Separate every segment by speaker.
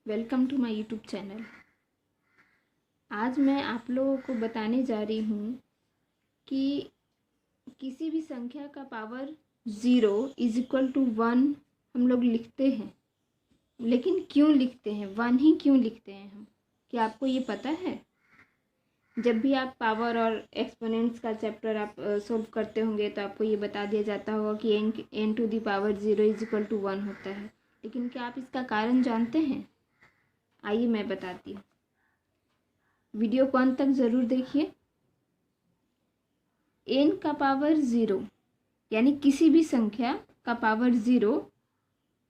Speaker 1: Welcome to my YouTube channel. आज मैं आप लोगों को बताने जा रही हूँ कि किसी भी संख्या का पावर 0 इज इक्वल टू 1 हम लोग लिखते हैं, लेकिन क्यों लिखते हैं, 1 ही क्यों लिखते हैं हम? क्या आपको ये पता है? जब भी आप पावर और एक्सपोनेंट्स का चैप्टर आप सोल्व करते होंगे तो आपको ये बता दिया जाता होगा कि n to the power 0 is equal to 1 होता है, लेकिन क्या आप इसका कारण जानते हैं? आइए मैं बताती हूँ। वीडियो को अंत तक ज़रूर देखिए। n का पावर 0 यानी किसी भी संख्या का पावर 0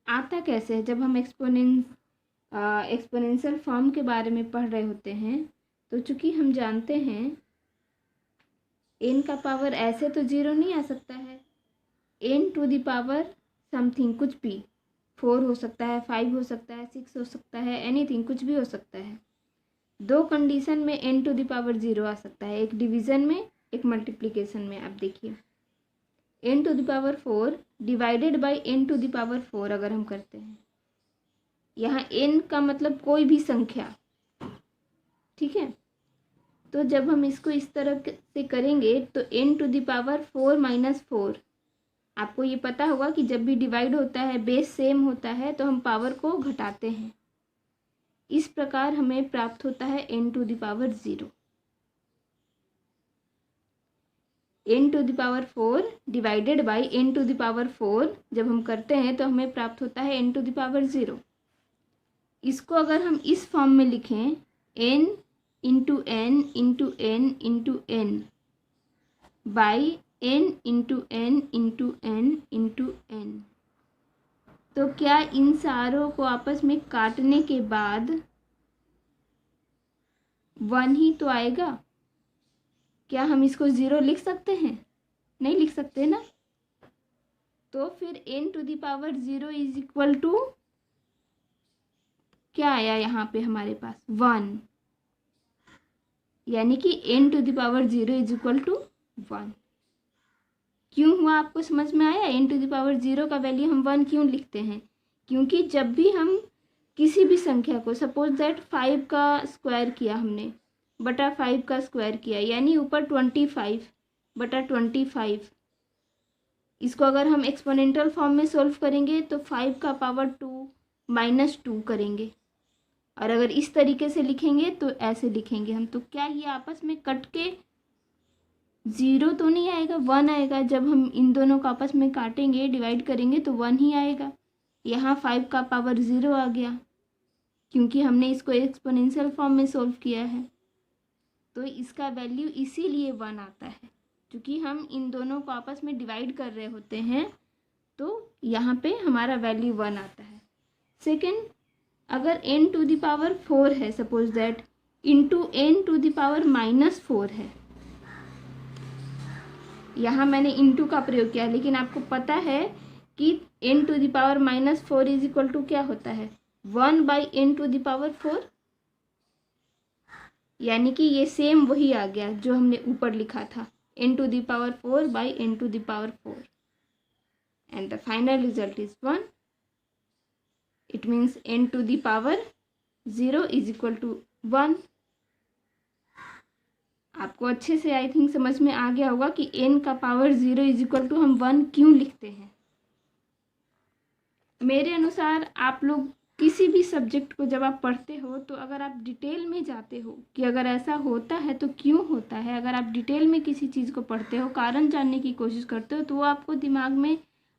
Speaker 1: आता कैसे है? जब हम एक्सपोनेंशियल फॉर्म के बारे में पढ़ रहे होते हैं तो चूंकि हम जानते हैं n का पावर ऐसे तो 0 नहीं आ सकता है। n to the power something, कुछ भी, 4 हो सकता है, 5 हो सकता है, 6 हो सकता है, एनीथिंग, कुछ भी हो सकता है। दो कंडीशन में n टू द पावर 0 आ सकता है, एक डिवीज़न में, एक मल्टीप्लिकेशन में। आप देखिए n to the power 4 divided by n to the power 4 अगर हम करते हैं, यहाँ n का मतलब कोई भी संख्या, ठीक है। तो जब हम इसको इस तरह से करेंगे तो n to the power 4 minus 4, आपको ये पता होगा कि जब भी डिवाइड होता है, बेस सेम होता है, तो हम पावर को घटाते हैं। इस प्रकार हमें प्राप्त होता है n to the power 0। n to the power 4 divided by n to the power 4 जब हम करते हैं तो हमें प्राप्त होता है n टू द पावर 0। इसको अगर हम इस फॉर्म में लिखें, n into N into N into N by n into N into N into N, तो क्या इन सारों को आपस में काटने के बाद 1 ही तो आएगा? क्या हम इसको 0 लिख सकते हैं? नहीं लिख सकते ना। तो फिर n to the power 0 is equal to क्या आया यहाँ पे हमारे पास? 1, यानी कि n to the power 0 is equal to 1। क्यों हुआ, आपको समझ में आया? n टू द पावर 0 का वैल्यू हम 1 क्यों लिखते हैं? क्योंकि जब भी हम किसी भी संख्या को, सपोज दैट 5 का स्क्वायर किया हमने, बटा 5 का स्क्वायर किया, यानी ऊपर 25 बटा 25, इसको अगर हम एक्सपोनेंशियल फॉर्म में सोल्व करेंगे तो 5 का पावर 2 माइनस 2 करेंगे, और अगर इस तरीके से लिखेंगे तो ऐसे लिखेंगे हम। तो क्या ये आपस में कट के 0 तो नहीं आएगा, 1 आएगा। जब हम इन दोनों को आपस में काटेंगे, डिवाइड करेंगे तो 1 ही आएगा। यहाँ 5 का पावर 0 आ गया क्योंकि हमने इसको एक्सपोनेंशियल फॉर्म में सोल्व किया है, तो इसका वैल्यू इसीलिए 1 आता है, क्योंकि हम इन दोनों को आपस में डिवाइड कर रहे होते हैं, तो यहाँ पे हमारा वैल्यू 1 आता है। सेकेंड, अगर n टू द पावर 4 है, suppose that, into n to the power minus 4 है, यहाँ मैंने इंटू का प्रयोग किया, लेकिन आपको पता है कि n to the power minus 4 is equal to क्या होता है? 1 by n to the power 4, यानी कि ये सेम वही आ गया जो हमने ऊपर लिखा था, n to the power 4 by n to the power 4, and the final result is 1। It means n to the power 0 is equal to 1। आपको अच्छे से आई थिंक समझ में आ गया होगा कि n का पावर 0 इज इक्वल टू हम 1 क्यों लिखते हैं। मेरे अनुसार आप लोग किसी भी सब्जेक्ट को जब आप पढ़ते हो तो अगर आप डिटेल में जाते हो कि अगर ऐसा होता है तो क्यों होता है, अगर आप डिटेल में किसी चीज़ को पढ़ते हो, कारण जानने की कोशिश करते हो, तो वो आपको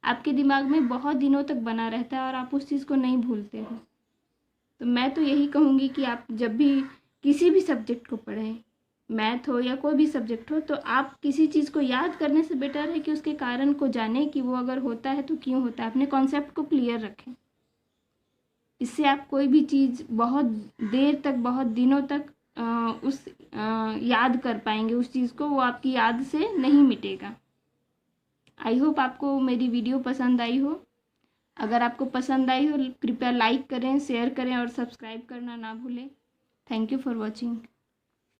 Speaker 1: आपके दिमाग में बहुत दिनों तक बना रहता है और आप उस चीज़ को नहीं भूलते हो। तो मैं तो यही कहूँगी कि आप जब भी किसी भी सब्जेक्ट को पढ़ें, मैथ हो या कोई भी सब्जेक्ट हो, तो आप किसी चीज़ को याद करने से बेटर है कि उसके कारण को जानें कि वो अगर होता है तो क्यों होता है। अपने कॉन्सेप्ट को क्लियर रखें, इससे आप कोई भी चीज़ बहुत देर तक, बहुत दिनों तक याद कर पाएंगे उस चीज़ को, वो आपकी याद से नहीं मिटेगा। आई होप आपको मेरी वीडियो पसंद आई हो। अगर आपको पसंद आई हो कृपया लाइक करें, शेयर करें और सब्सक्राइब करना ना भूलें। Thank you for watching.